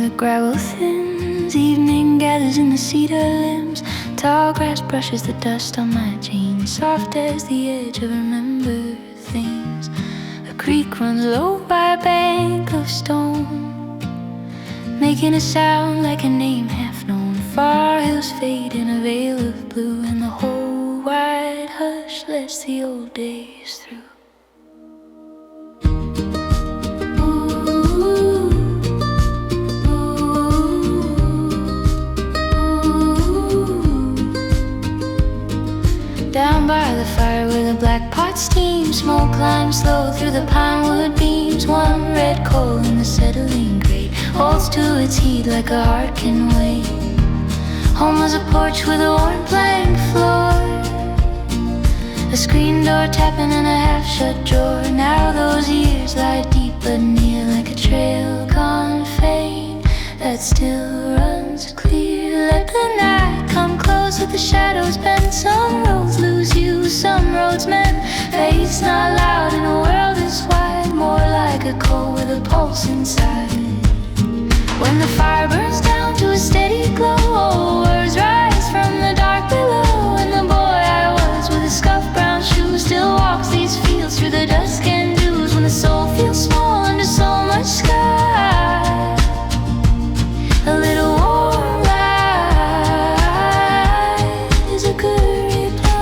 the gravel thins. Evening gathers in the cedar limbs. Tall grass brushes the dust on my jeans, soft as the edge of remembered things. A creek runs low by a bank of stone, making a sound like a name half known. Far hills fade in a veil of blue, and the whole wide hush lets the old days through. Down by the fire where the black pot steams, smoke climbs slow through the pine wood beams. One red coal in the settling grate holds to its heat like a heart can wait. Home was a porch with a worn plank floor, a screen door tapping in a half-shut drawer. Now those years lie deep but near, like a trail gone faint that still runs clear. Let the night come close with the shadows bend. Some roads lose you, some roads mend. Faith's not loud and the world is wide, more like a coal with a pulse inside. When the fire burns down to a steady glow, old words rise from the dark below. And the boy I was with a scuffed brown shoe still walks these fields through the dusk and dews. When the soul feels small under so much sky, a little warm light is a good reply.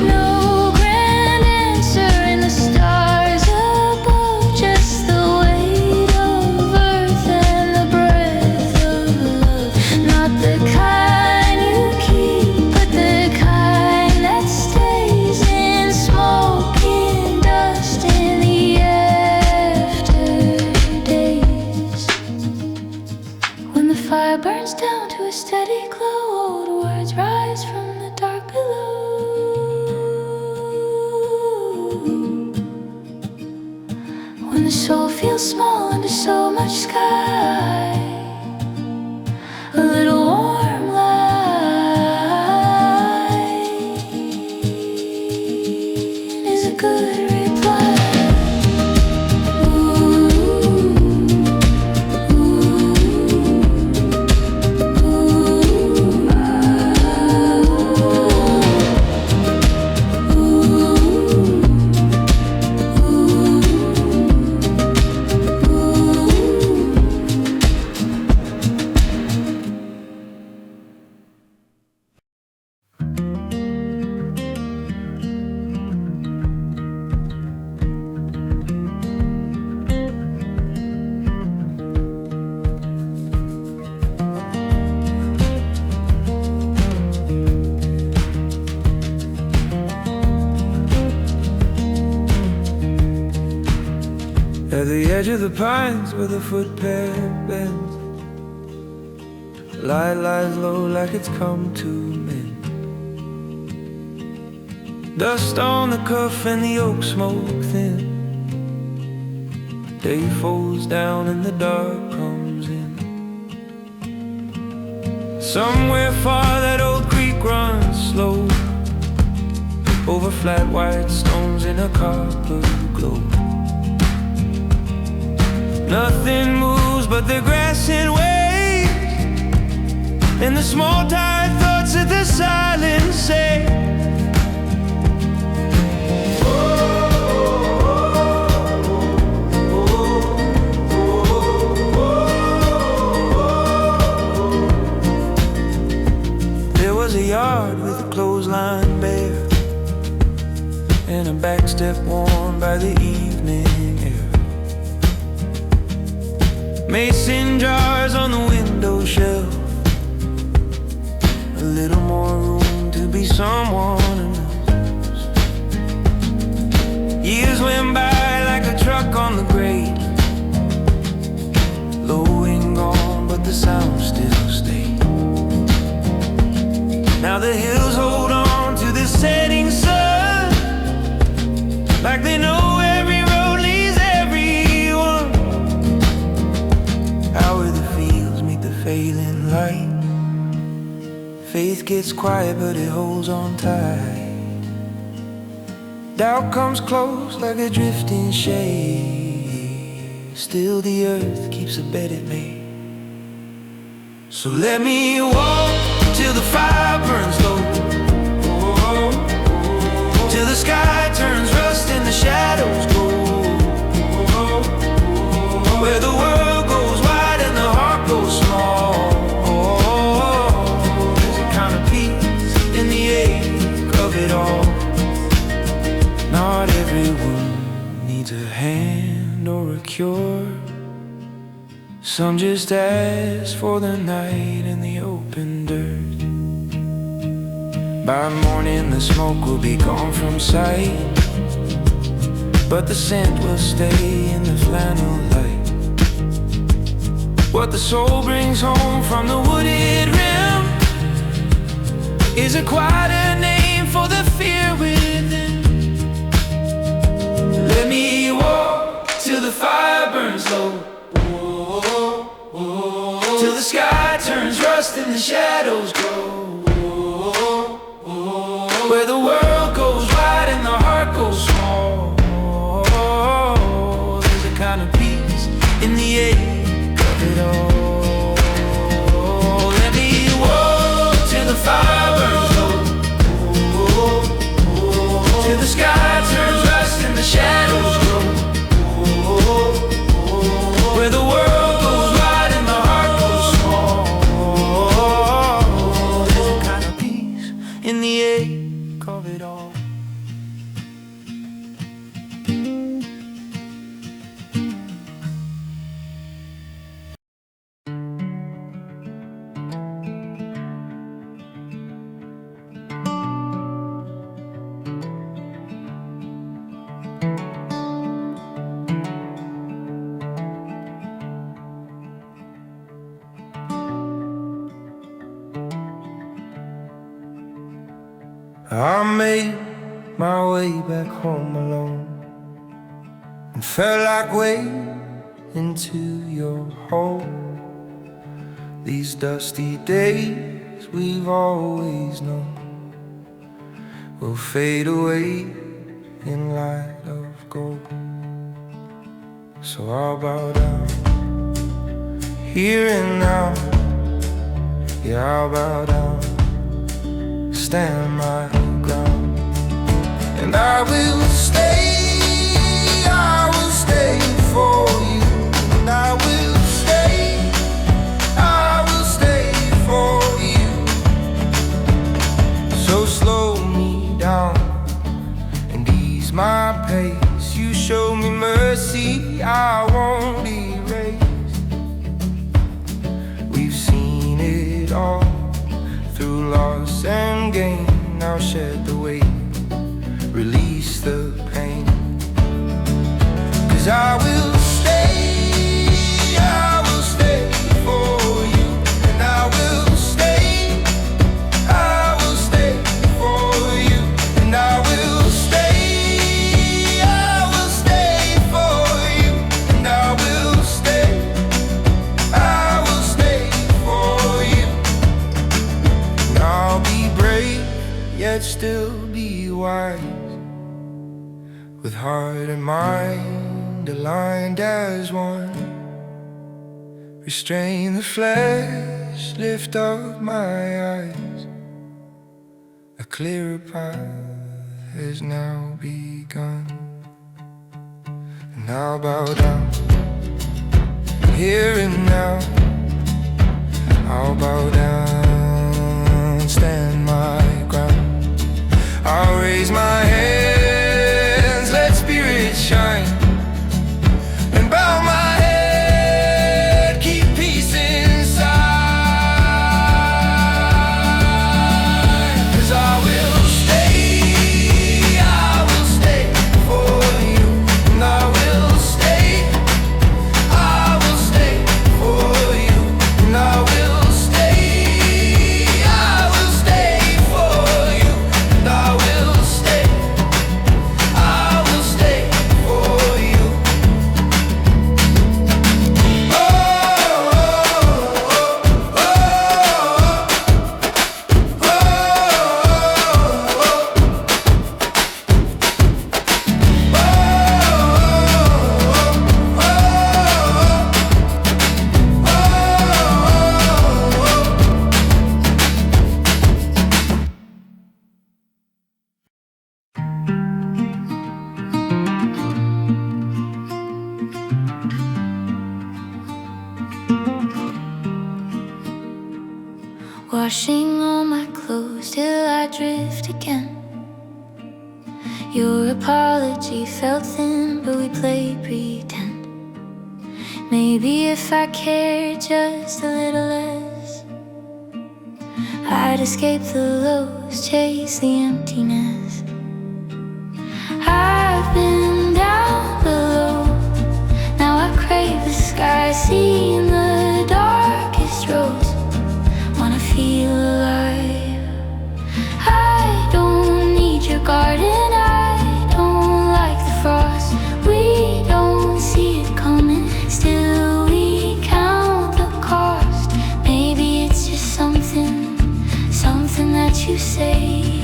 No grand answer in the stars above, just the weight of earth and the breath of love. Not the kind you keep, but the kind that stays in smoke and dust in the afterdays. When the fire burns down to a steady glow, old words rise from the dark below. When the soul feels small under so much sky, a little warm light is a good reply. At the edge of the pines where the footpath bends, light lies low like it's come to mend. Dust on the cuff and the oak smoke thin. Day falls down and the dark comes in. Somewhere far that old creek runs slow over flat white stones in a copper glow. Nothing moves but the grass and waves, and the small tired thoughts that the silence say. There was a yard with a clothesline bare, and a back step worn by the evening air. Mason jars on the window shelf, a little more room to be someone else. Years went by like a truck on the grade, low and gone, but the sound still stayed. Now the hills hold on to the setting sun, like they know every road leads everyone. How where the fields meet the failing light, Faith gets quiet, but it holds on tight. Doubt comes close like a drifting shade. Still the earth keeps a bed it made. So let me walk till the fire burns low, till the sky turns rust and the shadows go, where the world goes wide and the heart goes small. There's a kind of peace in the ache of it all. Not everyone needs a hand or a cure. Some just ask for the night and the open dirt. By morning the smoke will be gone from sight, but the scent will stay in the flannel light. What the soul brings home from the wooded rim is a quieter name for the fear within. Let me walk till the fire burns low, till the sky turns rust and the shadows grow, where the world goes wide and the heart goes small. There's a kind of peace in the ache of it all. Let me walk till the fire burns low, till the sky turns rust and the shadows grow, where the world goes wide and the heart goes small. There's a kind of peace in the ache of it all. I made my way back home alone and felt like wading into your home. These dusty days we've always known will fade away in light of gold. So I'll bow down here and now. Yeah, I'll bow down, stand my ground, and I will stay for you, and I will stay for you. So slow me down and ease my pace. You show me mercy, I won't erase. We've seen it all through loss and gain. Now shed the weight, release the pain. 'Cause I will stay for you, and I will stay for you, and I will stay for you, and I will stay for you. And I'll be brave, yet still be wise, with heart and mind aligned as one. Restrain the flesh, lift up my eyes. A clearer path has now begun, and I'll bow down here and now. I'll bow down, stand my ground. I'll raise my hands, let spirit shine, and bow my head, keep peace inside. 'Cause I will stay for you, and I will stay for you, and I will stay washing all my clothes till I drift again. Your apology felt thin, but we played pretend. Maybe if I cared just a little less, I'd escape the lows, chase the emptiness. I've been down below, now I crave the sky, seeing the darkest roads. Wanna feel alive. I don't need your garden, I don't like the frost. We don't see it coming, still we count the cost. Maybe it's just something that you say.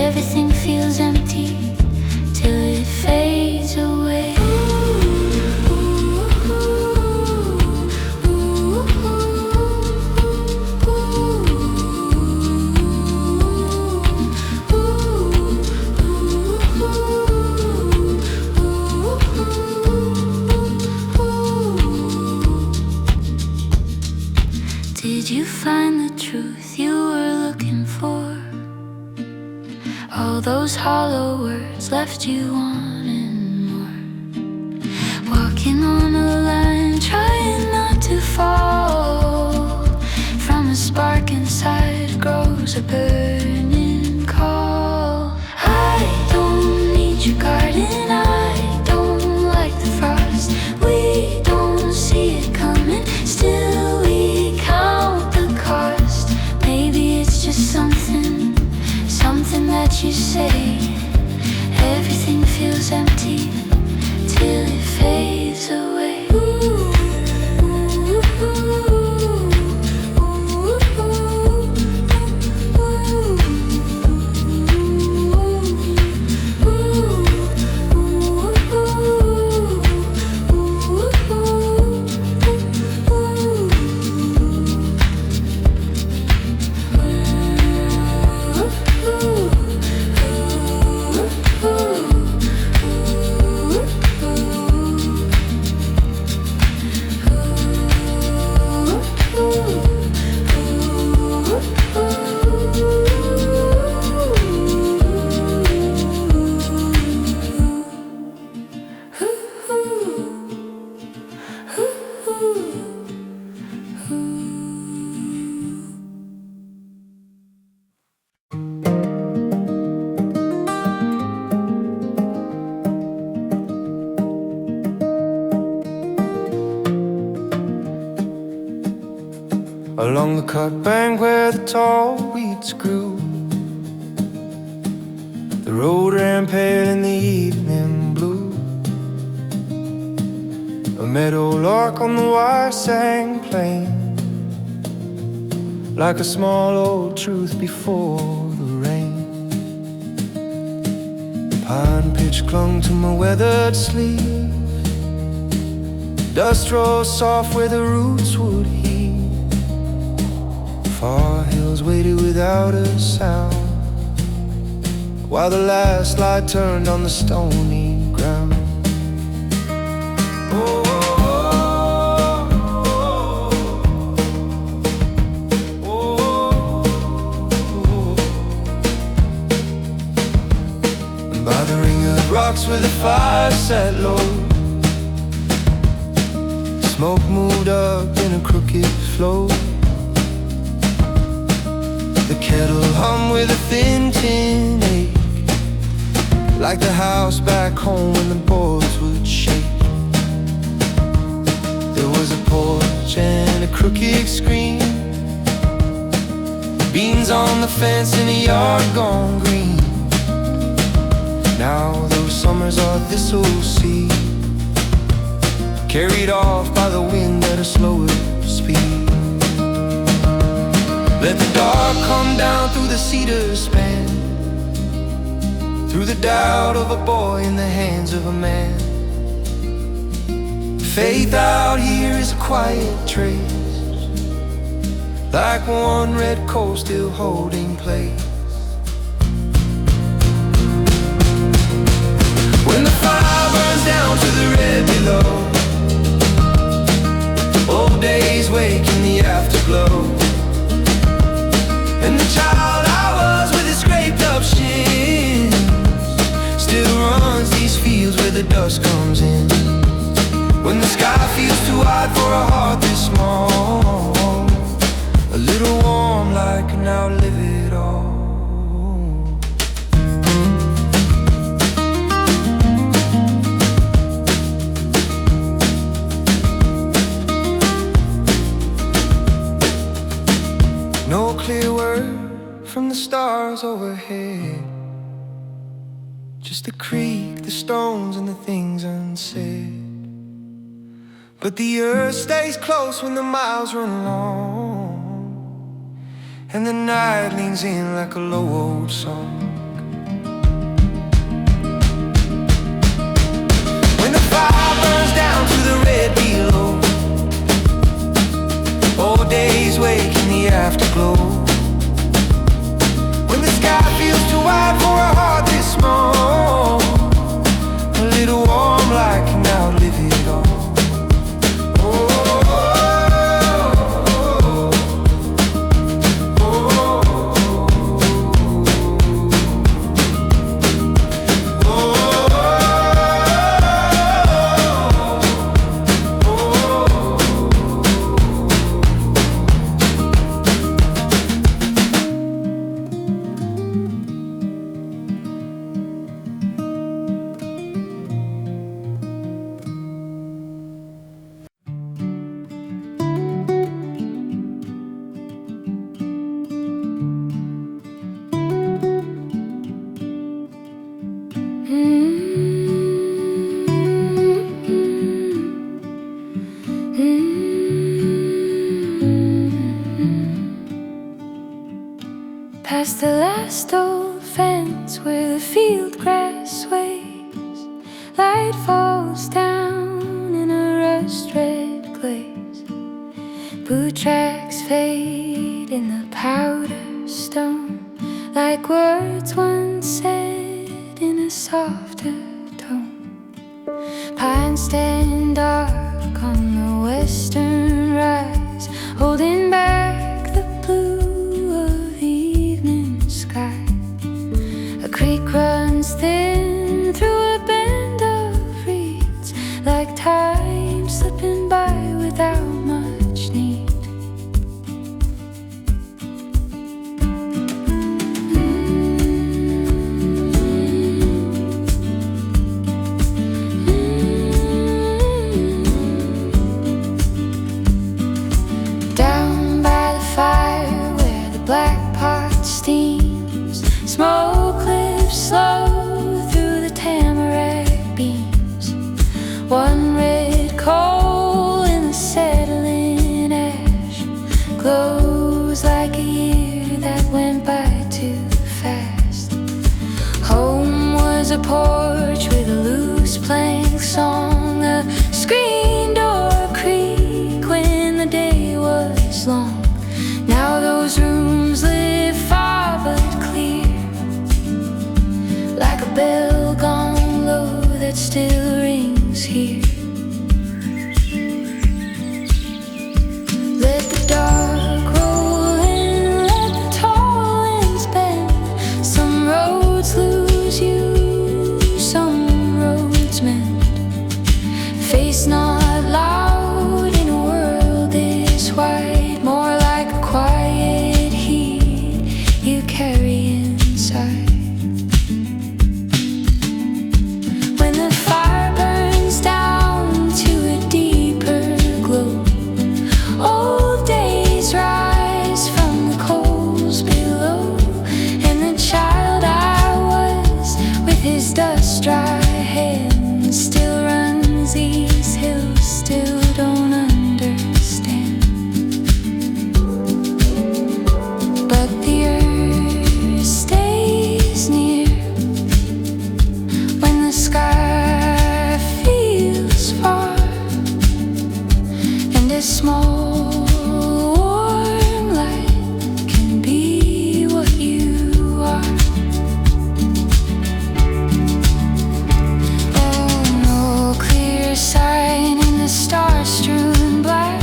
Everything feels empty till it fades away. Did you find the truth you were looking for? All those hollow words left you wanting more. Walking on a line, trying not to fall. From a spark inside grows a burning call. I don't need your garden, I don't like the frost. We don't see it coming, still we count the cost. Maybe it's just something that you say. Everything feels empty till it fades away. Along the cut bank where the tall weeds grew, the road ran pale in the evening blue. A meadow lark on the wire sang plain, like a small old truth before the rain. Pine pitch clung to my weathered sleeve, dust rose soft where the roots would heave. Far hills waited without a sound, while the last light turned on the stony ground. Oh, oh, oh, oh. And by the ring of rocks where the fire sat low, smoke moved up in a crooked flow. The kettle hummed with a thin tin ache, like the house back home when the boards would shake. There was a porch and a crooked screen, beans on the fence in a yard gone green. Now those summers are thistle seed, carried off by the wind at a slower speed. Let the dark come down through the cedar span, through the doubt of a boy in the hands of a man. Faith out here is a quiet trace, like one red coal still holding place. When the fire burns down to the red below, old days wake in the afterglow. wide for a heart this small, a little warm like an outlive it all. No clear word from the stars overhead, just the creak, the stones, and the things unsaid. But the earth stays close when the miles run long, and the night leans in like a low old song. When the fire burns down to the red below, old days wake in the afterglow. When the sky feels too wide for a heart this small, a little warm like an outlive it all. Past the last old fence where the field grass sways, light falls down in a rust-red glaze. Boot tracks fade in the powder stone, like words once said in a softer tone. Pines stand dark on the western rise, holding back the blue of evening sky. A creek runs thin through a bend of reeds, like time slipping by without much need. Down by the fire where the black pot steams, smoke lifts slow through the tamarack beams. One red coal in the settling ash glows like a year that went by too fast. Home was a porch with a loose plank song, a screen door creak when the day was long. Now those rooms live far but clear, like a bell gone low that still rings here. Let the dark roll in, let the tall winds bend. Some roads lose you, some roads mend. Face not loud in a world this wide, more like a quiet heat you carry inside. When the fire burns down to a deeper glow, old days rise from the coals below, and the child I was with his dust dry hands still runs these hills, still don't understand. But the earth stays near when the sky feels far, and a small warm light can be what you are. Oh, no clear sign in the star-strewn black,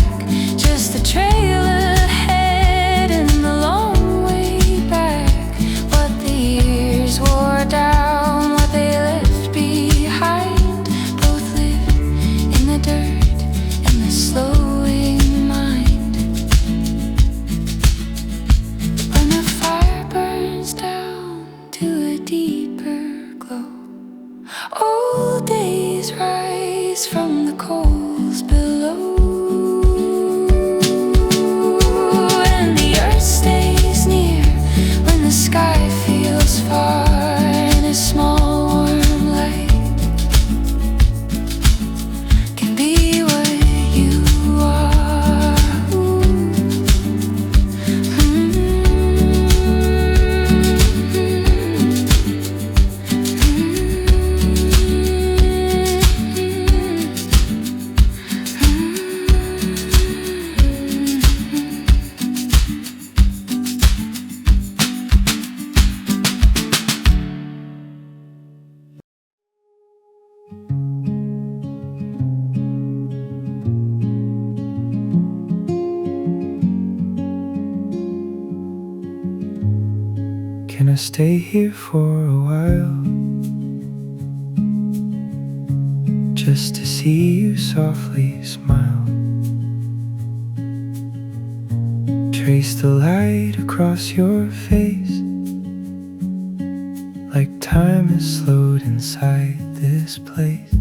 just the trail ahead and the long way back. What the years wore down, what they left behind, both live in the dirt and the slow wanna stay here for a while, just to see you softly smile. Trace the light across your face, like time is slowed inside this place.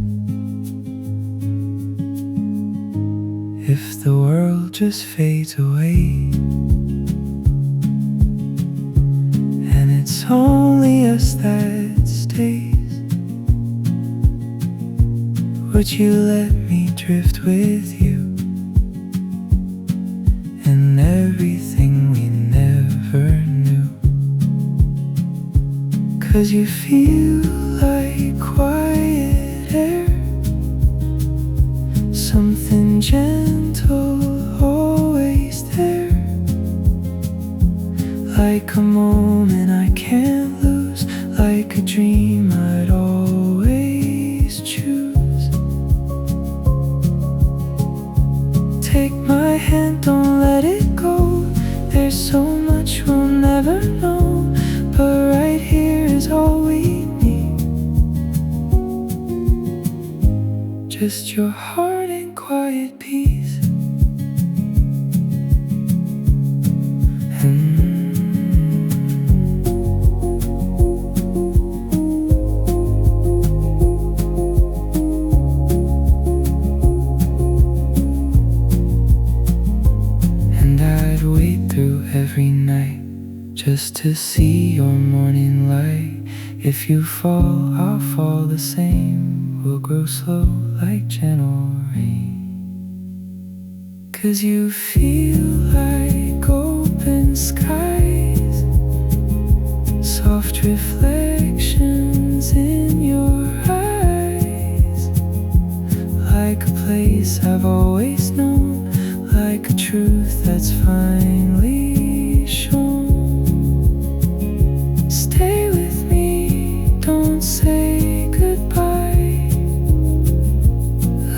If the world just fades away, and it's only us that stays, would you let me drift with you in everything we never knew? 'Cause you feel like quiet air, something gentle always there, like a moment I can't lose, like a dream I'd always choose. Take my hand, don't let it go. There's so much we'll never know, but right here is all we need. Just your heart and quiet peace. And I'd wait through every night just to see your morning light. If you fall, I'll fall the same. We'll grow slow like gentle rain. 'Cause you feel like open skies, soft reflections in your eyes, like a place I've always known, like a truth that's finally shown. Stay with me, don't say goodbye.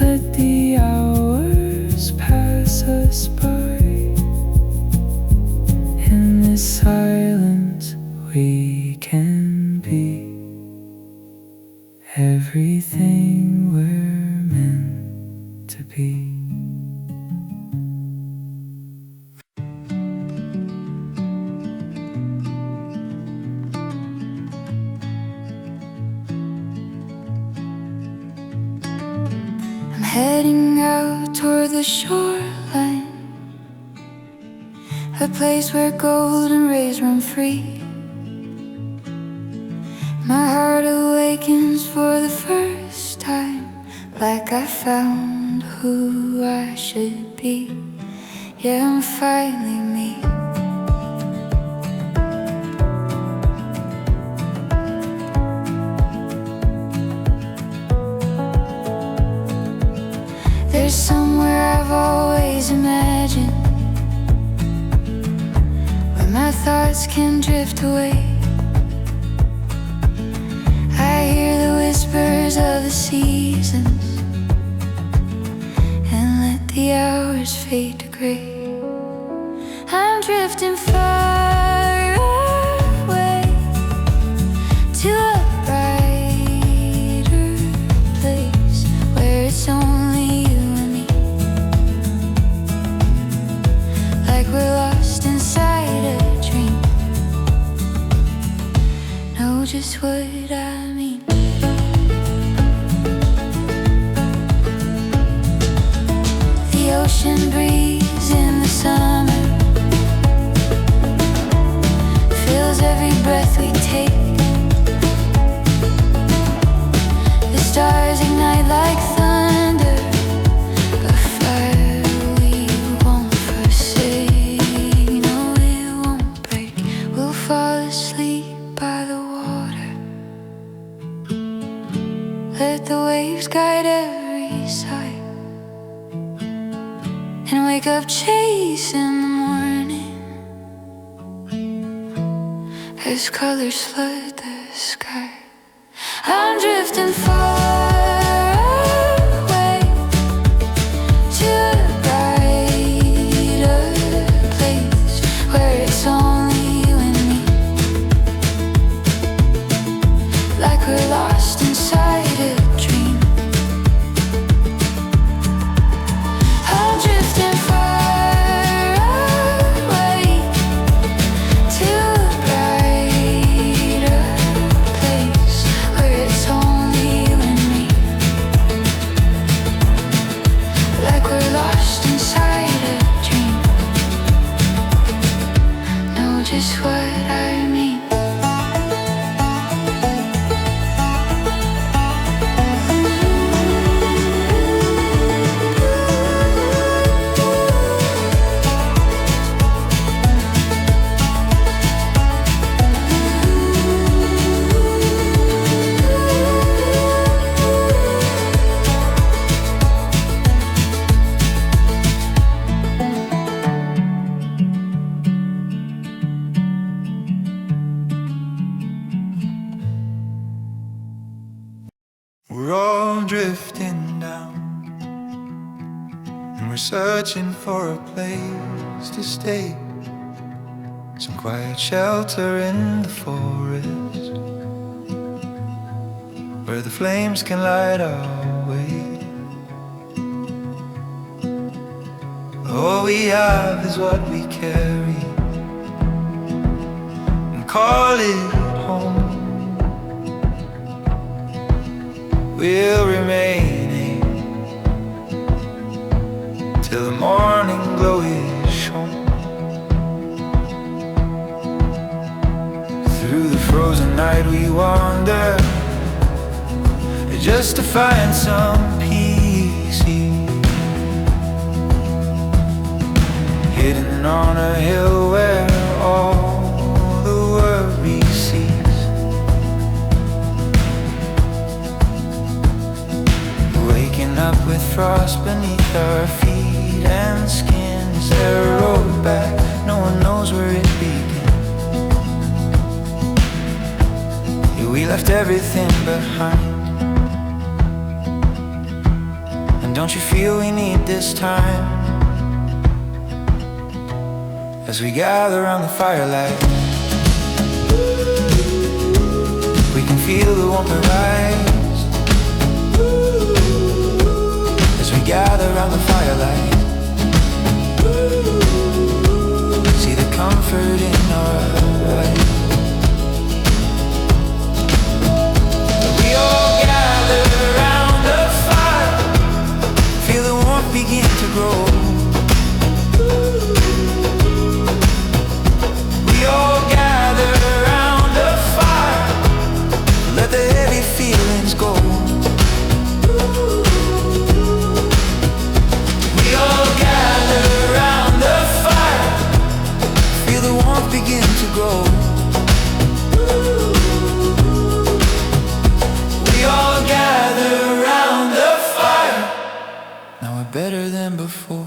Let the hours pass us by. In this silence we can be everything we're meant to be. Heading out toward the shoreline, a place where golden rays run free. My heart awakens for the first time, like I found who I should be. Yeah, I'm finally me. There's somewhere I've always imagined, where my thoughts can drift away. I hear the whispers of the seasons and let the hours fade to gray. I'm drifting far away to a brighter place where it's only you and me, like we're lost inside a dream. Know just what I mean. The ocean breeze in the summer fills every breath we take. The stars ignite like thunder, a fire we won't forsake. No, it won't break. We'll fall asleep by the water, let the waves guide every sigh, and wake up chasing the morning as colors flood the sky. I'm drifting far away to a brighter place where it's only you and me, and we're searching for a place to stay, some quiet shelter in the forest, where the flames can light our way. All we have is what we carry, and call it home. We'll remain till the morning glow is shown. Through the frozen night we wander, just to find some peace here, hidden on a hill where all the worry cease. Waking up with frost beneath our feet and skins that rolled back, no one knows where it began. Yeah, we left everything behind. Don't you feel we need this time? As we gather around the firelight, we can feel the warmth rise. As we gather around the firelight, see the comfort in our eyes. We all gather around the fire, feel the warmth begin to grow. We all gather around the fire, let the heavy feelings go. We all gather around the fire, feel the warmth begin to grow. We all gather around the fire, now we're better than before.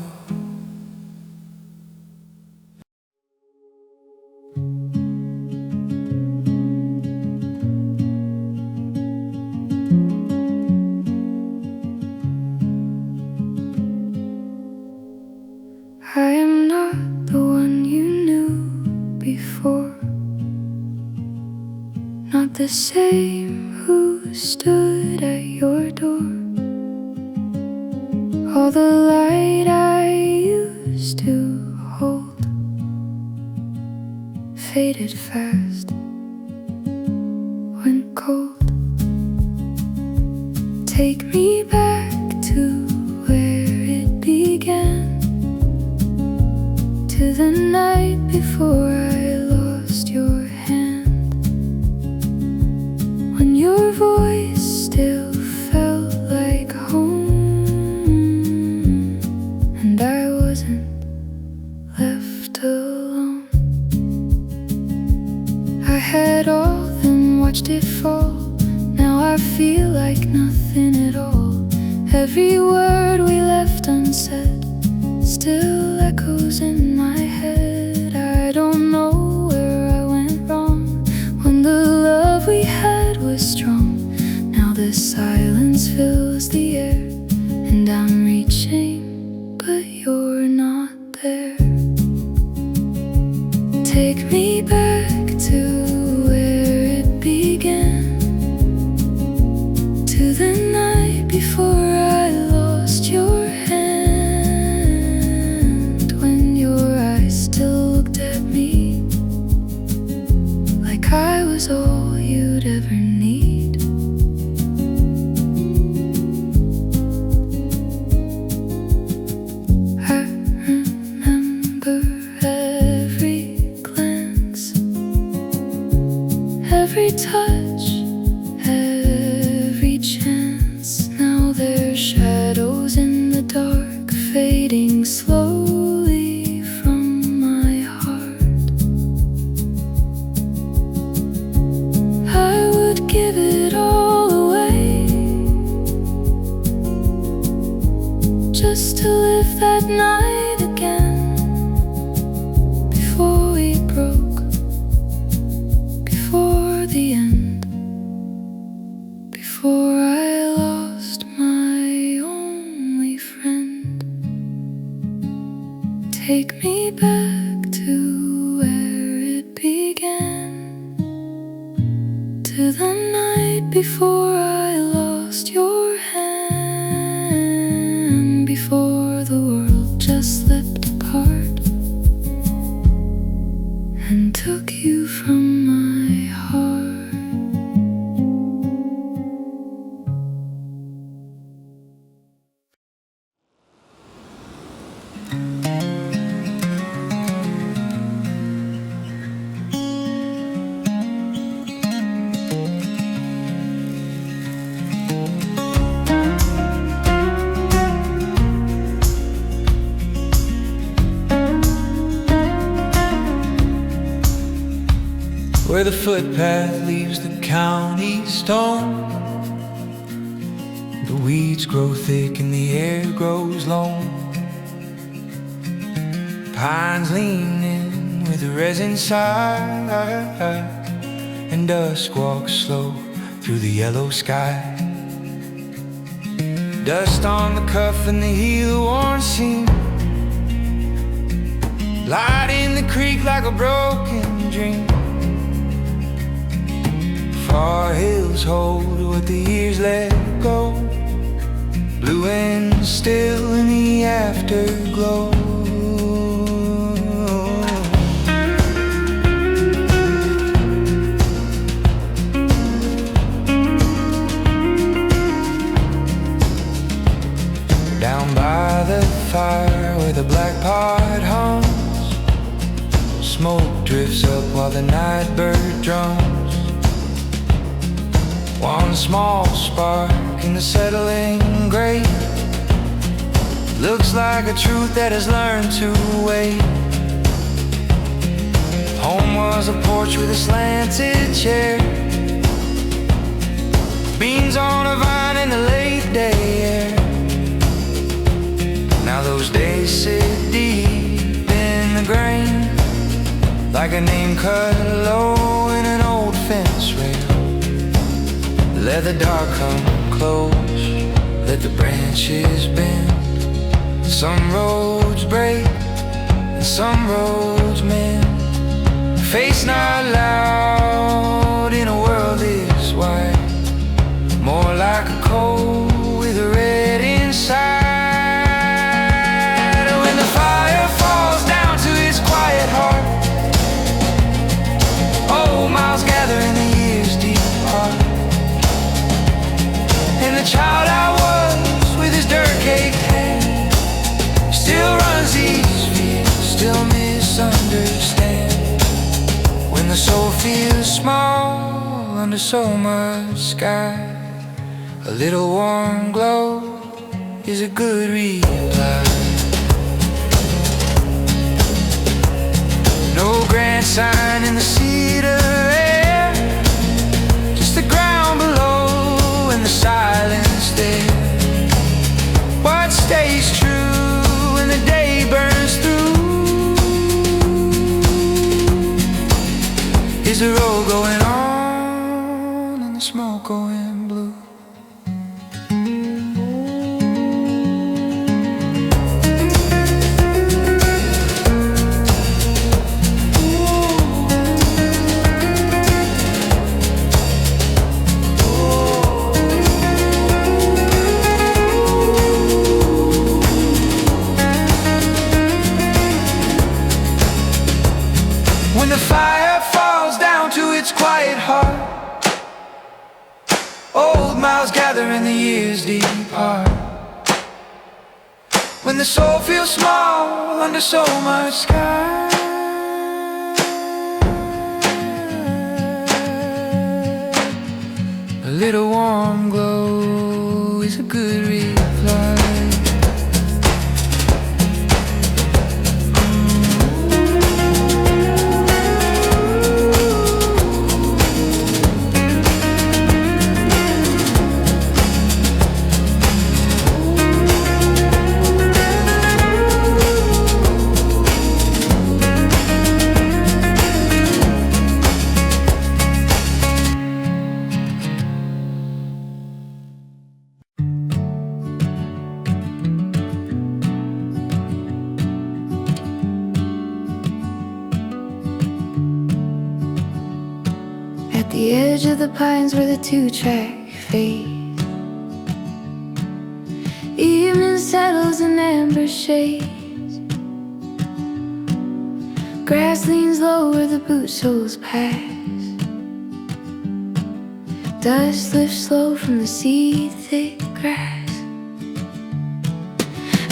I am not the one you knew before, not the same who stood at your door. All the light I used to hold faded fast, went cold. Take me back to where it began, to the night before I lost your hand, when your voice still felt like home, and I wasn't left alone. I had all, then watched it fall. Now I feel like nothing at all. Every word we left unsaid still echoes in my head. I don't know where I went wrong, when the love we had was strong. Now the silence fills the air, and I'm reaching, but you're not there. Take me back to where it began, to the night before I lost your hand, when your eyes still looked at me like I was all you'd ever need. I remember every glance, every touch, every chance. Now there's shadows in the dark, fading slowly from my heart. I would give it all away just to live that night again, before we broke, before the end, before I lost my only friend. Take me back to where it began, to the night before I lost your hand, before the world just slipped apart and took you from my heart. Where the footpath leaves the county stone, the weeds grow thick and the air grows lone. Pines lean in with the resin side, and dusk walks slow through the yellow sky. Dust on the cuff and the heel-worn seam, light in the creek like a broken dream. Far hills hold what the years let go, blue and still in the afterglow. Down by the fire where the black pot hums, smoke drifts up while the night bird drums. One small spark in the settling gray, looks like a truth that has learned to wait. Home was a porch with a slanted chair, beans on a vine in the late day air. Now those days sit deep in the grain, like a name cut low in an old fence rail. Let the dark come close, let the branches bend. Some roads break and some roads mend. Face not loud in a world this wide, more like a coal with a red inside. When the fire falls down to its quiet heart, old miles gather in the years deep heart. And the child I was with his dirt-caked hand still runs these fields, still misunderstands. When the soul feels small under so much sky, a little warm glow is a good reply. No grand sign in the cedar air, just the ground below and the silence there. What stays true when the day burns through is the road going on and the smoke going blue. When the fire falls down to its quiet heart, old miles gather in the years deep heart. When the soul feels small under so much sky, a little warm glow is a good reply. the edge of the pines where the two-track fades. Evening settles in amber shades. Grass leans low where the boot soles pass. Dust lifts slow from the sea-thick grass.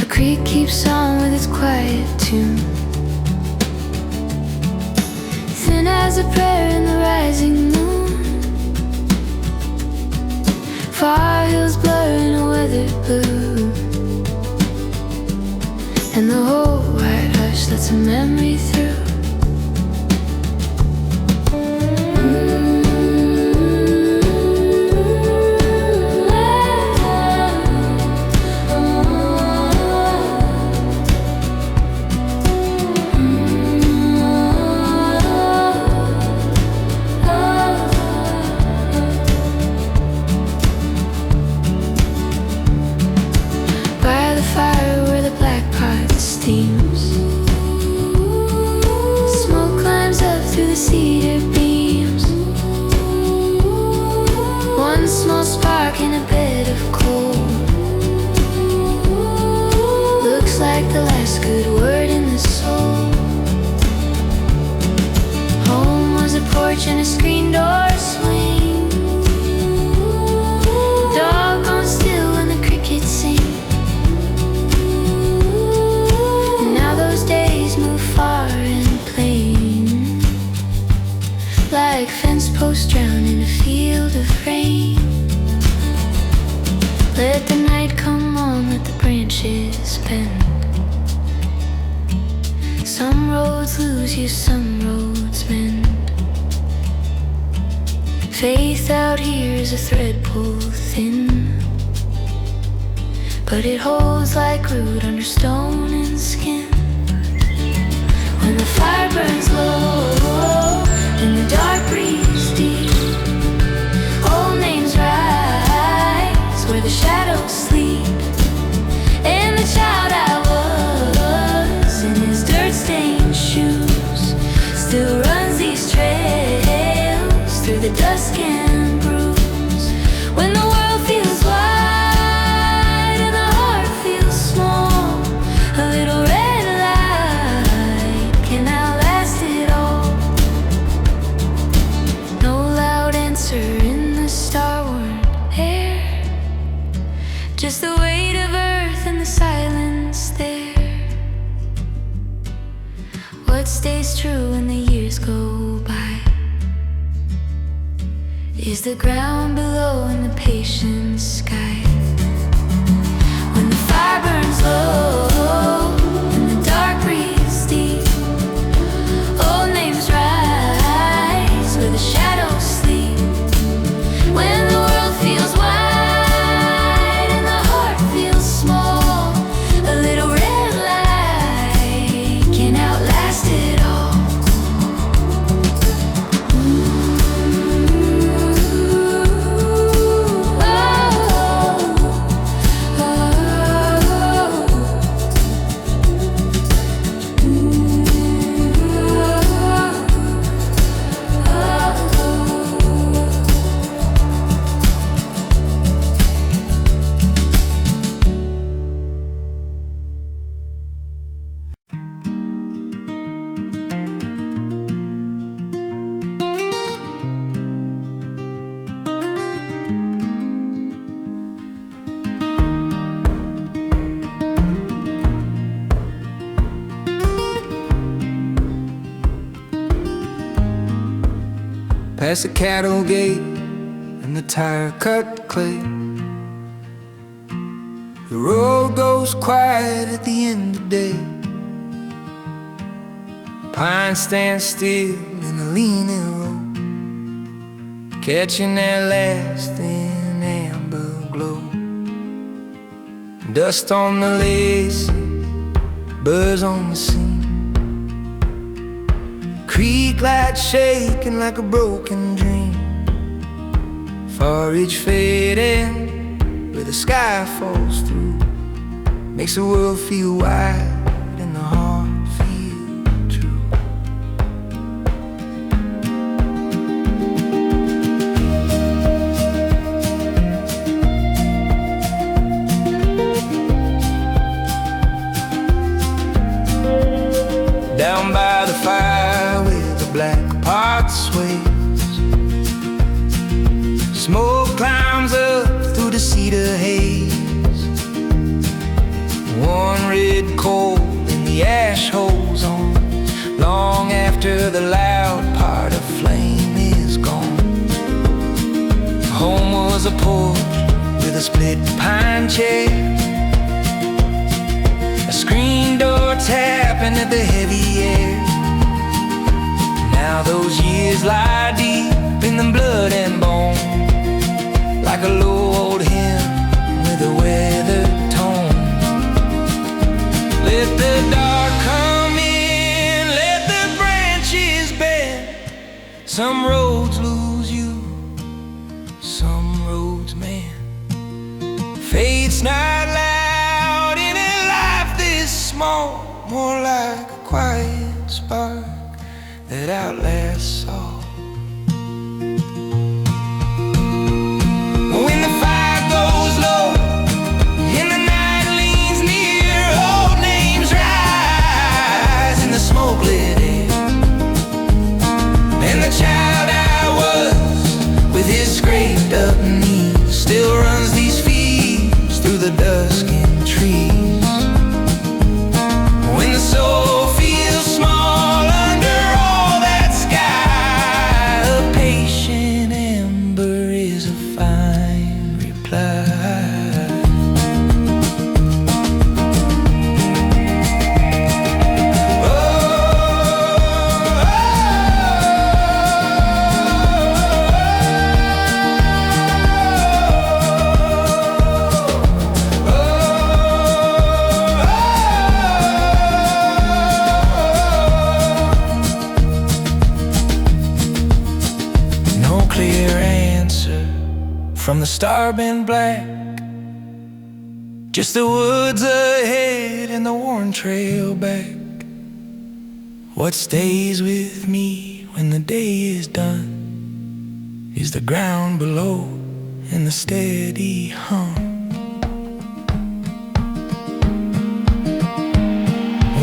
A creek keeps on with its quiet tune, thin as a prayer in the rising moon. Far hills blur in a weathered blue, and the whole white hush lets a memory through. Smoke climbs up through the cedar beams. One small spark in a bed of coal. Looks like the last good word in the soul. Home was a porch and a screen door swing. Doggone still when the crickets sing. Days move far and plain, like fence posts drowned in a field of rain. Let the night come on, let the branches bend. Some roads lose you, some roads mend. Faith out here is a thread pulled thin, but it holds like root under stone and skin. When the fire burns low and the dark breathes deep, old names rise where the shadows sleep. And the child I was in his dirt-stained shoes still runs these trails through the dusk and bruise. When the world feels wide and the heart feels small, a little red in the star-worn air, just the weight of earth and the silence there. What stays true when the years go by is the ground below and the patient sky. When the fire burns low and the dark breathes deep, old names rise where the shadows sleep. When the world feels wide and the heart feels small, a little red light can outlast it all. Past the cattle gate and the tire-cut clay, the road goes quiet at the end of the day. Pine stands still in a leaning row, catching that lasting amber glow. Dust on the laces, buzz on the seam, creek lights shaking like a broken dream. Far reach fading where the sky falls through, makes the world feel wide and the heart feel true. black pot sways. Smoke climbs up through the cedar haze. One red coal in the ash holes on, long after the loud part of flame is gone. Home was a porch with a split pine chair, a screen door tapping at the heavy air. Now those years lie deep in the blood and bone, like a low old hymn with a weathered tone. Let the dark come in, let the branches bend. Some roads lose you, some roads mend. Fate's not loud in a life this small, more like a quiet spark that outlasts all. When the fire goes low and the night leans near, old names rise in the smoke-lit air. And the child I was, with his scraped up knees, still runs these fields through the dusk and trees. When the soul feels small under all that sky, a patient ember is a fine reply. Clear answer from the star-bent black, just the woods ahead and the worn trail back. What stays with me when the day is done is the ground below and the steady hum.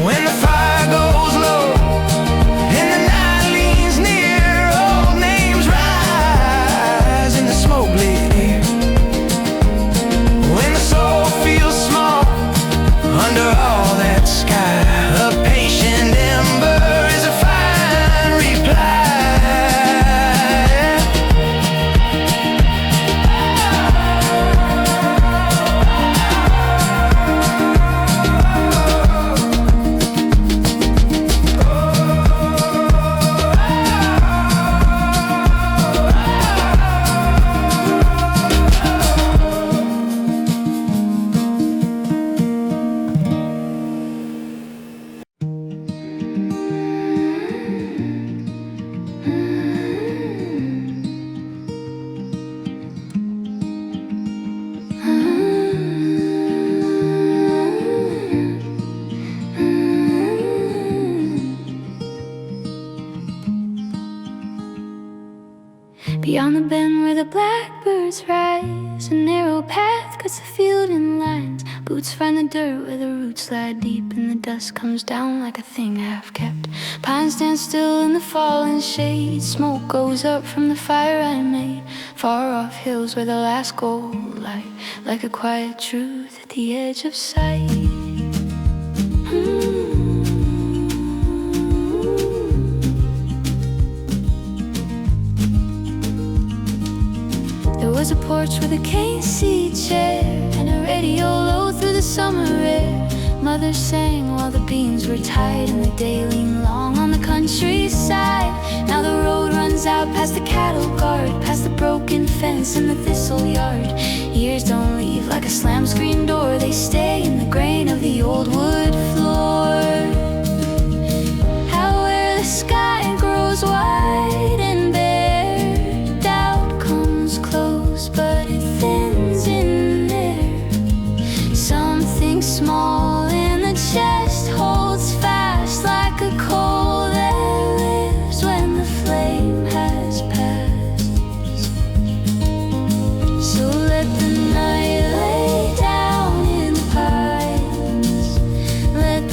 When the fire goes low and the night leans near, old names rise in the smoke-lit air. When the soul feels small under all that sky, a patient ember is a fine reply. Beyond the bend where the blackbirds rise, a narrow path cuts the field in lines. Boots find the dirt where the roots slide deep, and the dust comes down like a thing half kept. Pines stand still in the falling shade. Smoke goes up from the fire I made. Far off hills where the last gold light, like a quiet truth at the edge of sight. There was a porch with a cane seat chair and a radio low through the summer air. Mother sang while the beans were tied and the day leaned long on the countryside. Now the road runs out past the cattle guard, past the broken fence and the thistle yard. Years don't leave like a slammed screen door, they stay in the grain of the old wood floor. Out where the sky grows wide and bare, doubt comes close but it thins in there. Something small in the chest holds fast like a coal that lives when the flame has passed. So let the night lay down in the pines, let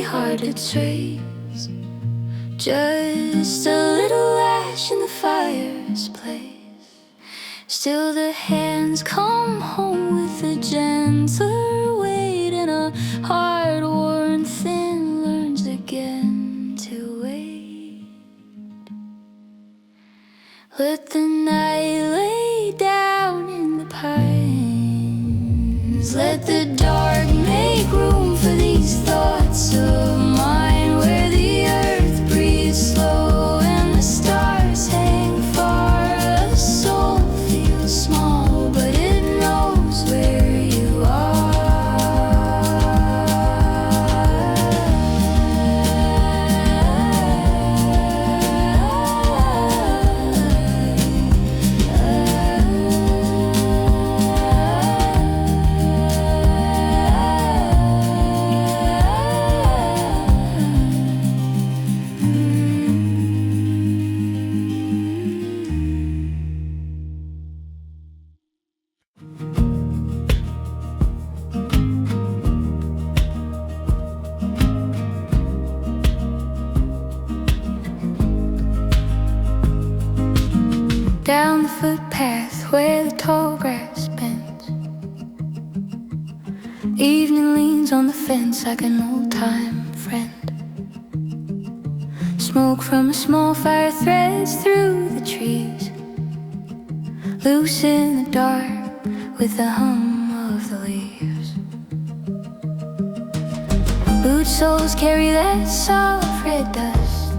heart its race. Just a little ash in the fire's place. Still the hands come home with a gentler weight, and a heart worn thin learns again to wait. Let the night lay down in the pines. Let the dark make room for these thoughts of mine, where the earth breathes slow and the stars hang far. A soul feels small, but it knows where you are. Down the footpath where the tall grass bends, evening leans on the fence like an old-time friend. Smoke from a small fire threads through the trees, loose in the dark with the hum of the leaves. Boot soles carry that soft red dust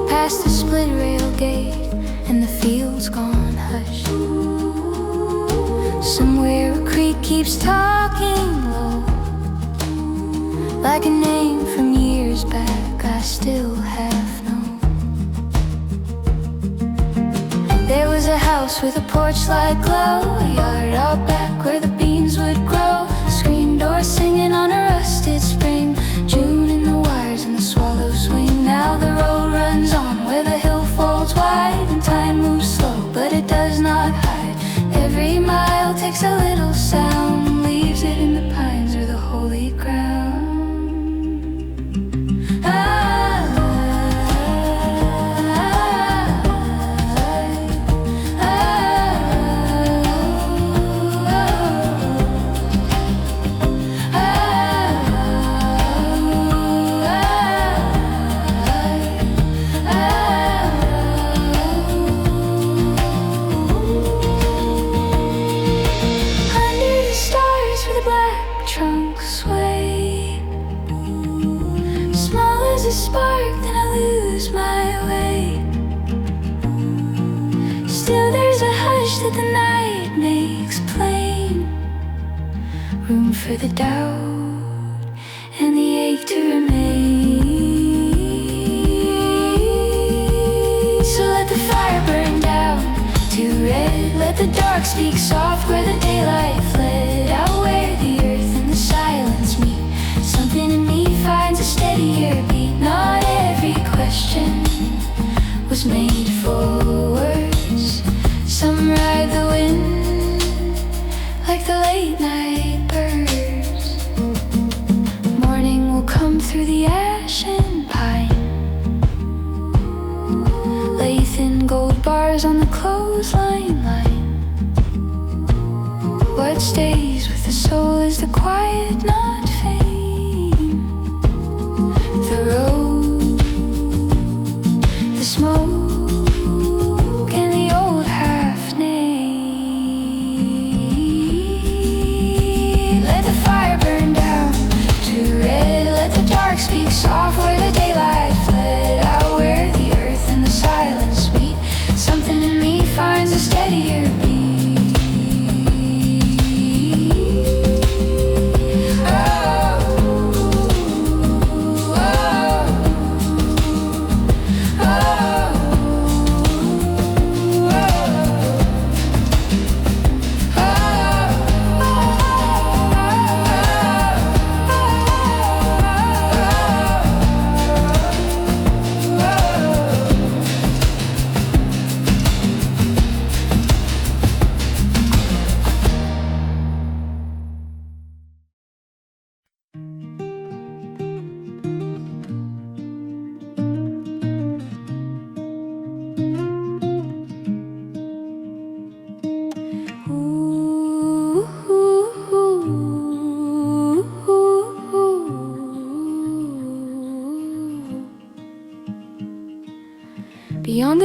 past the split rail gate, and the field's gone hushed. Somewhere a creek keeps talking low, like a name from years back I still have known. There was a house with a porch-light glow, a yard out back where the beans would grow, a screen door singing on a rusted spring, June in the wires and the swallows swing. Now the road runs on where the hill folds wide, and time moves slow, but it does not hide. Every mile takes a little sound, leaves it in the pines or the holy ground. Spark, then I lose my way. Still there's a hush that the night makes plain, room for the doubt and the ache to remain. So let the fire burn down to red, let the dark speak soft where the daylight fled, out where the earth and the silence meet. Something in me finds a steadier beat. Not every question was made for words. Some ride the wind like the late night birds. Morning will come through the ash and pine, lay thin gold bars on the clothesline line. What stays with the soul is the quiet, not fame. The road, the smoke, and the old half-name. Let the fire burn down to red, let the dark speak soft where the daylight fled, out where the earth and the silence meet. Something in me finds a steadier beat.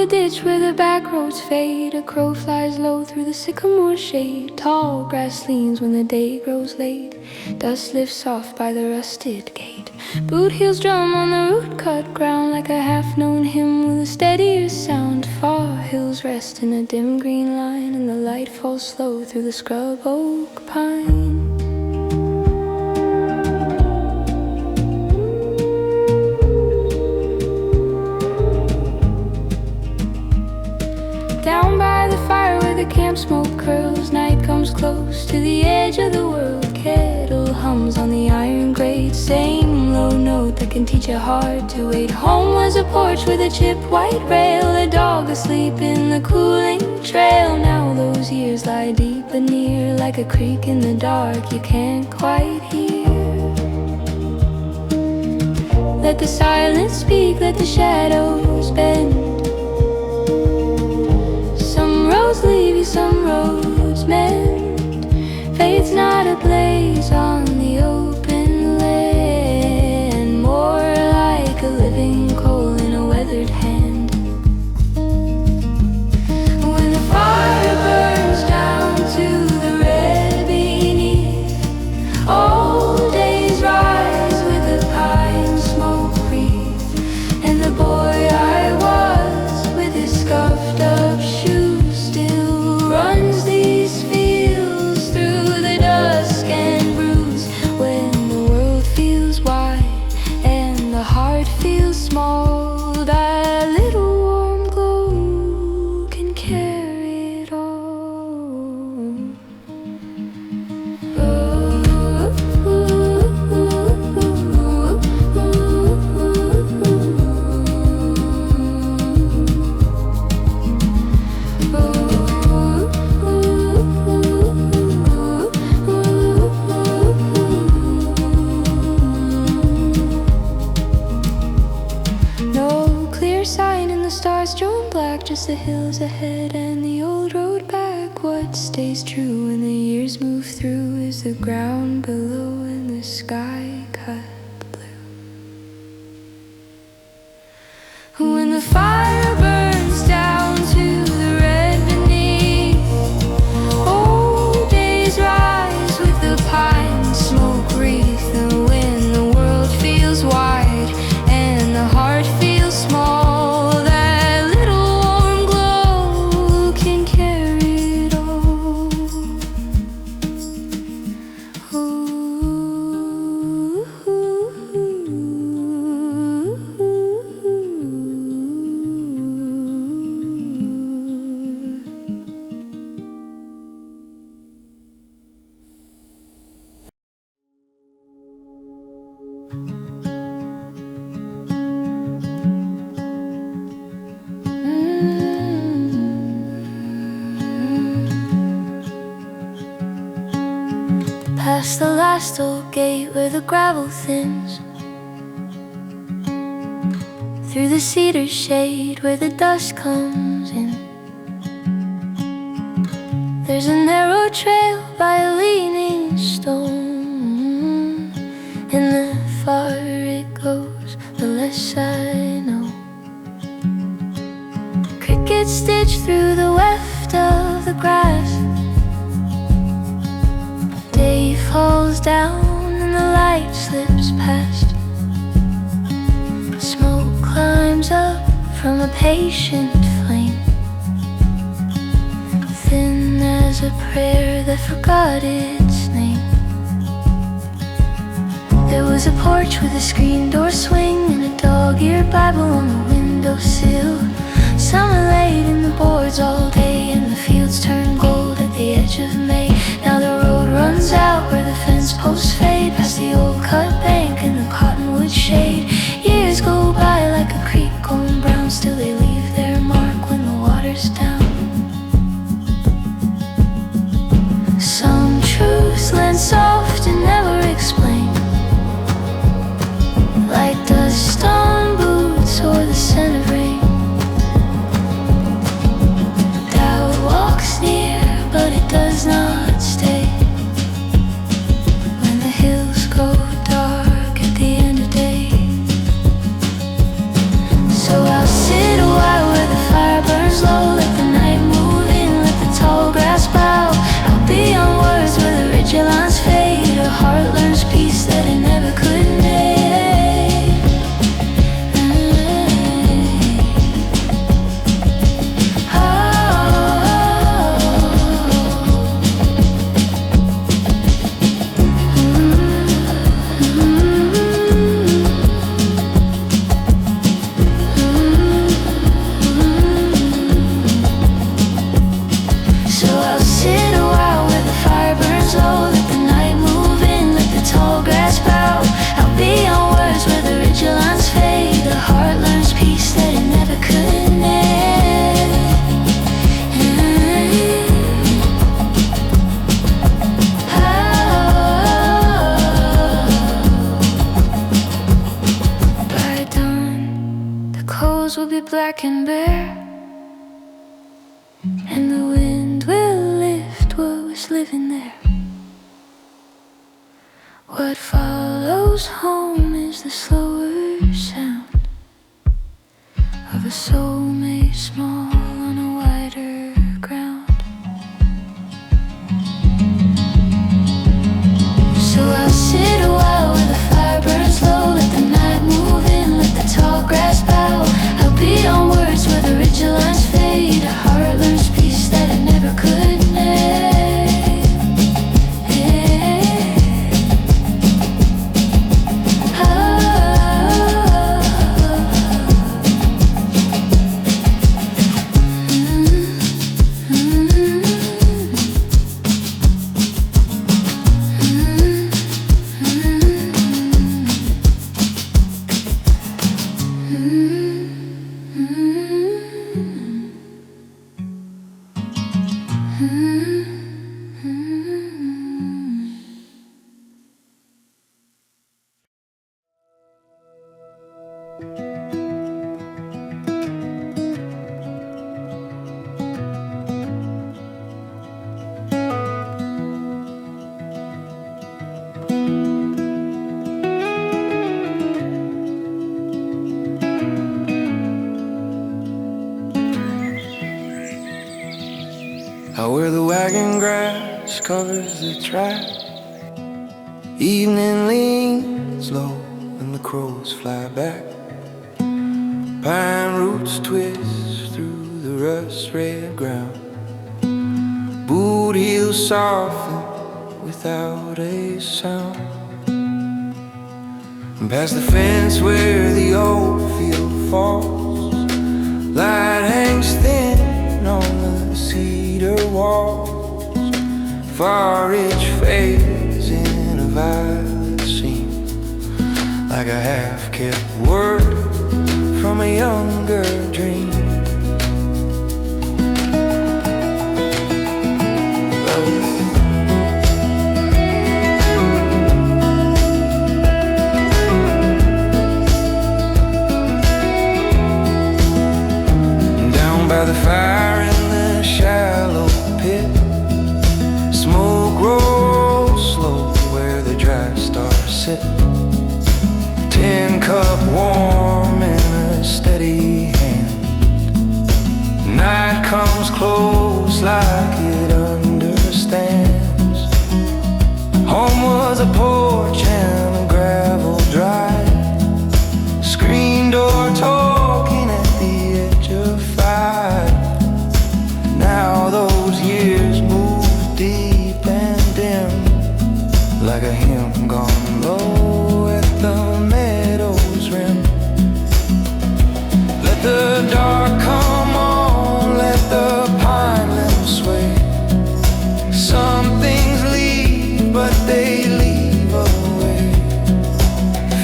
ditch where the back roads fade. A crow flies low through the sycamore shade. Tall grass leans when the day grows late. Dust lifts soft by the rusted gate. Boot heels drum on the root-cut ground like a half-known hymn with a steadier sound. Far hills rest in a dim green line, and the light falls slow through the scrub oak pine. Down by the fire where the camp smoke curls, night comes close to the edge of the world. Kettle hums on the iron grate, same low note that can teach a heart to wait. Home was a porch with a chipped white rail, a dog asleep in the cooling trail. Now those years lie deep and near, like a creek in the dark you can't quite hear. Let the silence speak, let the shadows bend. Some roads leave you, some roads mend. Faith's not a blaze on the open land, more like a living coal in a weathered hand. When the fire burns down to the red beneath, old days rise with the pine smoke wreath. And the boy I was with his scuffed up shoes still runs these fields through the dusk and bruise. When the world feels wide and the heart feels small, that little warm glow can carry it all. No clear sign and the stars drawn black, just the hills ahead and the old road back. What stays true when the years move through is the ground below and the sky cut blue. When the fire burns down to the red beneath, old days rise with the pine smoke wreath. And when the world feels wide and the heart feels small, that little warm glow can carry it all. Past the last old gate where the gravel thins, through the cedar shade where the dust comes in. There's a narrow trail by a leaning stone, and the farther it goes, the less I know. Crickets stitch through the weft of the grass. Day falls down and the light slips past. Smoke climbs up from a patient flame, thin as a prayer that forgot its name. There was a porch with a screen door swing and a dog-eared Bible on the windowsill. Summer laid in the boards all day, and the fields turned gold at the edge of May. Now the road runs out where the fence posts fade, past the old cut bank and the cottonwood shade. Years go by like a creek going brown, still they leave their mark when the water's down. Some truths land soft and never explained, like dust on boots or the scent of rain. Doubt walks near, but it does not be black and bare, and the wind will lift what was living there. What follows home is the slower sound of a soul made small on a wider ground. So I'll sit a while where the fire burns low, let the night move in, let the tall grass bow. I'll be on words where the ridge lines fade, a heart learns peace that it never could name. Out where the wagon grass covers the track, evening leans low and the crows fly back. Pine roots twist through the rust-red ground. Boot heels soften without a sound. And past the fence where the old field falls, light hangs thin on the cedar walls. Far ridge fades in a violet seam, like a half-kept word from a younger dream. Down by the fire in the shallow pit, smoke rolls slow where the dry stars sit. Tin cup warm in a steady hand. Night comes close like it understands. Home was a porch and a gravel drive, screen door talking at the edge of fire. Now those years move deep and dim, like a hymn gone low at the meadow's rim. Let the dark come on, let the pine limbs sway. Some things leave, but they leave away.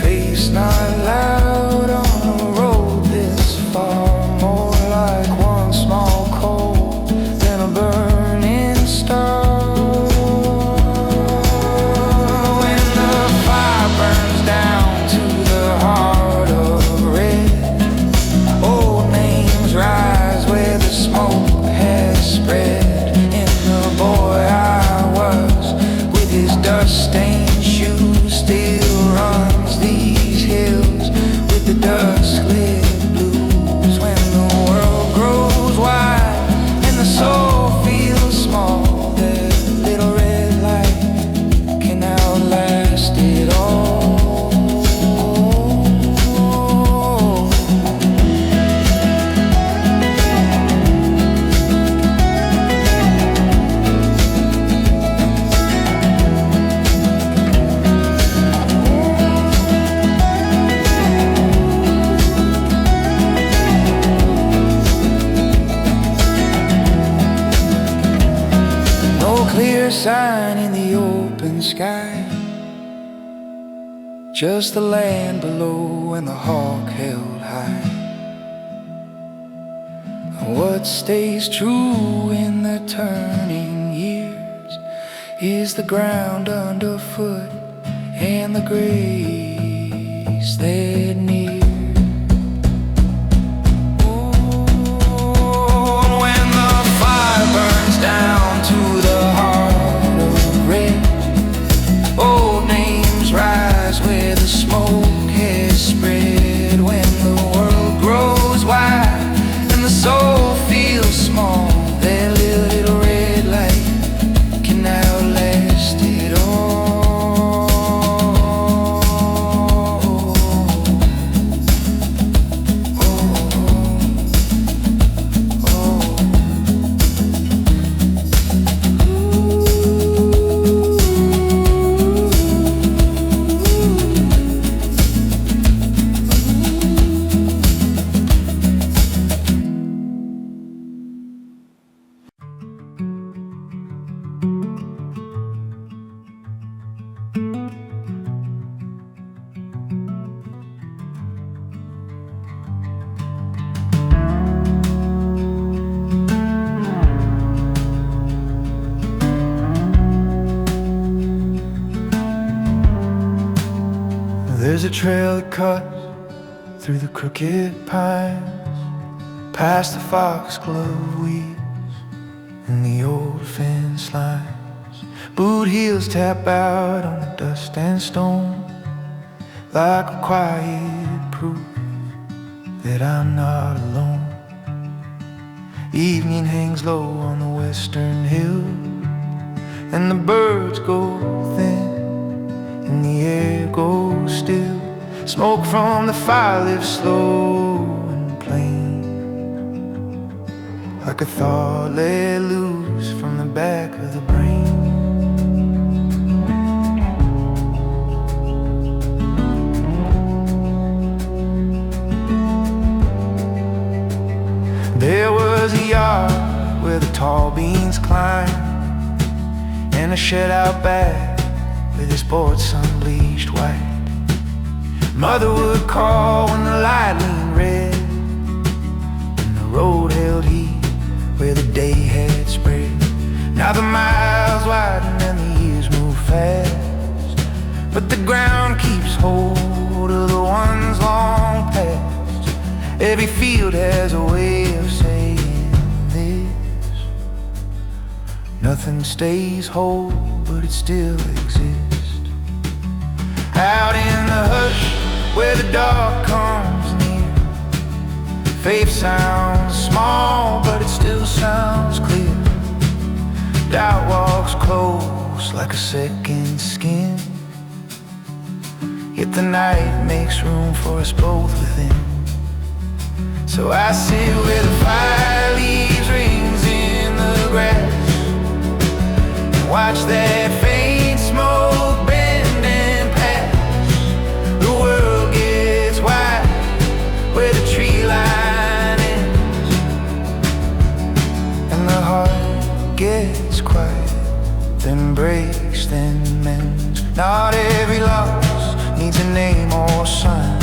Face not loud on a road this far, more like one small coal than a burning star. When the fire burns down to the heart of red, old names rise where the smoke has spread. In the boy I was, with his dust-stained shoes, still runs these hills with the dusk-lit blues. When the world grows wide and the soul feels small, that little red light can outlast it all. No clear sign in the open sky, just the land below and the hawk held high. What stays true in the turning years is the ground underfoot and the grace that near. There's a trail that cuts through the crooked pines, past the foxglove weeds and the old fence lines. Boot heels tap out on the dust and stone, like a quiet proof that I'm not alone. Evening hangs low on the western hill, and the birds go thin and the air goes still. Smoke from the fire lifts slow and plain, like a thought let loose from the back of the brain. There was a yard where the tall beans climbed, and a shed out back with his board sun bleached white. Mother would call when the light leaned red, and the road held heat where the day had spread. Now the miles widen and the years move fast, but the ground keeps hold of the ones long past. Every field has a way of saying this: nothing stays whole, but it still exists. Out in the hush where the dark comes near, faith sounds small, but it still sounds clear. Doubt walks close like a second skin, yet the night makes room for us both within. So I sit where the fire leaves rings in the grass, and watch that faint smoke bend and pass. The world gets wide where the tree line ends, and the heart gets quiet, then breaks, then mends. Not every loss needs a name or sign.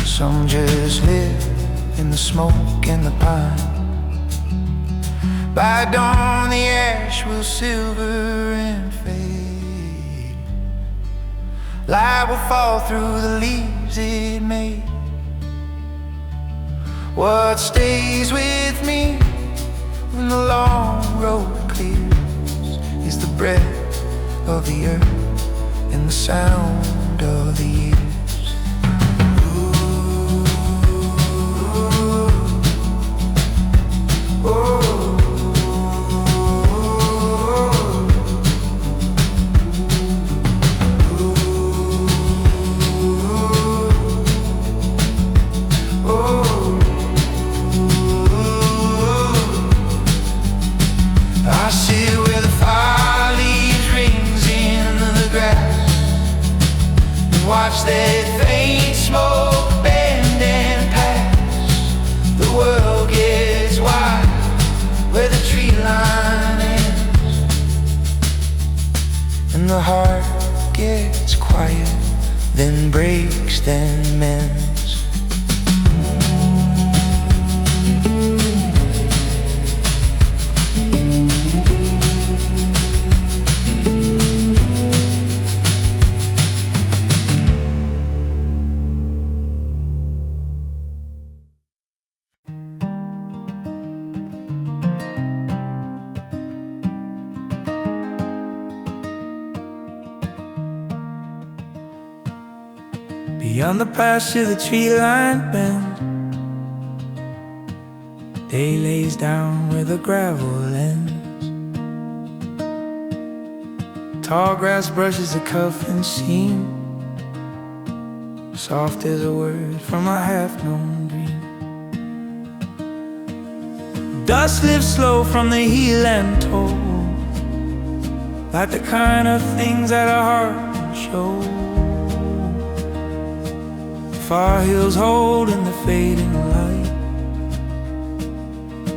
Some just live in the smoke and the pine. By dawn the ash will silver and fade. Light will fall through the leaves it made. What stays with me when the long road clears is the breath of the earth and the sound of the years. Watch that faint smoke bend and pass. The world gets wide where the tree line ends, and the heart gets quiet, then breaks, then mends. Beyond the pasture the tree line bends, day lays down where the gravel ends. Tall grass brushes the cuff and seam, soft as a word from a half-known dream. Dust lifts slow from the heel and toe, like the kind of things that a heart can show. Far hills hold in the fading light,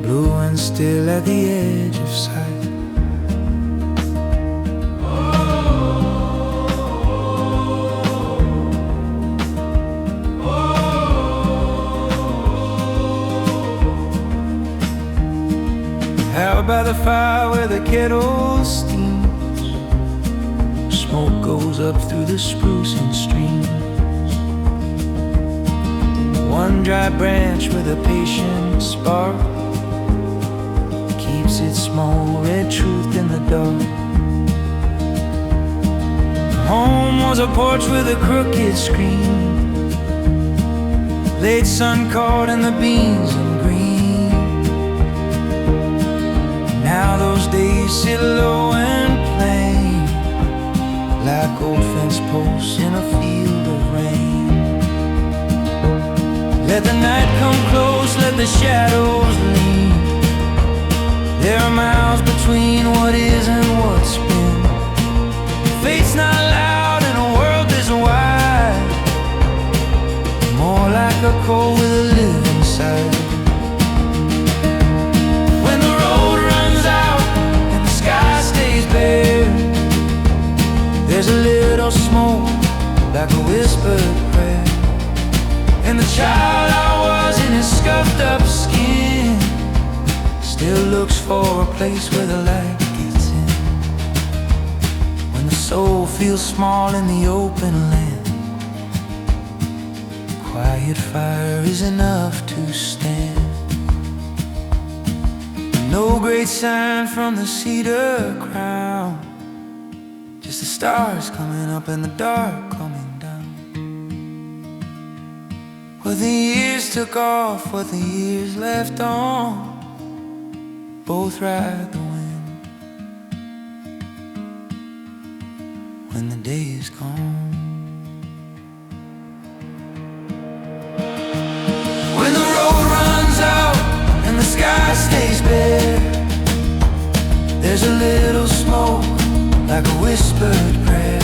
blue and still at the edge of sight. Out by the fire where the kettle steams, smoke goes flows up through the spruce in streams. One dry branch with a patient spark keeps its small red truth in the dark. Home was a porch with a crooked screen, late sun caught in the beans and green. Now those days sit low and plain, like old fence posts in a field of rain. Let the night come close, let the shadows lean. There are miles between what is and what's been. Fate's not loud in a world this wide, more like a cold with a live inside. When the road runs out and the sky stays bare, there's a little smoke like a whispered prayer. And the child I was in his scuffed up skin still looks for a place where the light gets in. When the soul feels small in the open land, quiet fire is enough to stand. No great sign from the cedar crown, just the stars coming up and the dark coming down. What the years took off, what the years left on, both ride the wind when the day is gone. When the road runs out and the sky stays bare, there's a little smoke like a whispered prayer.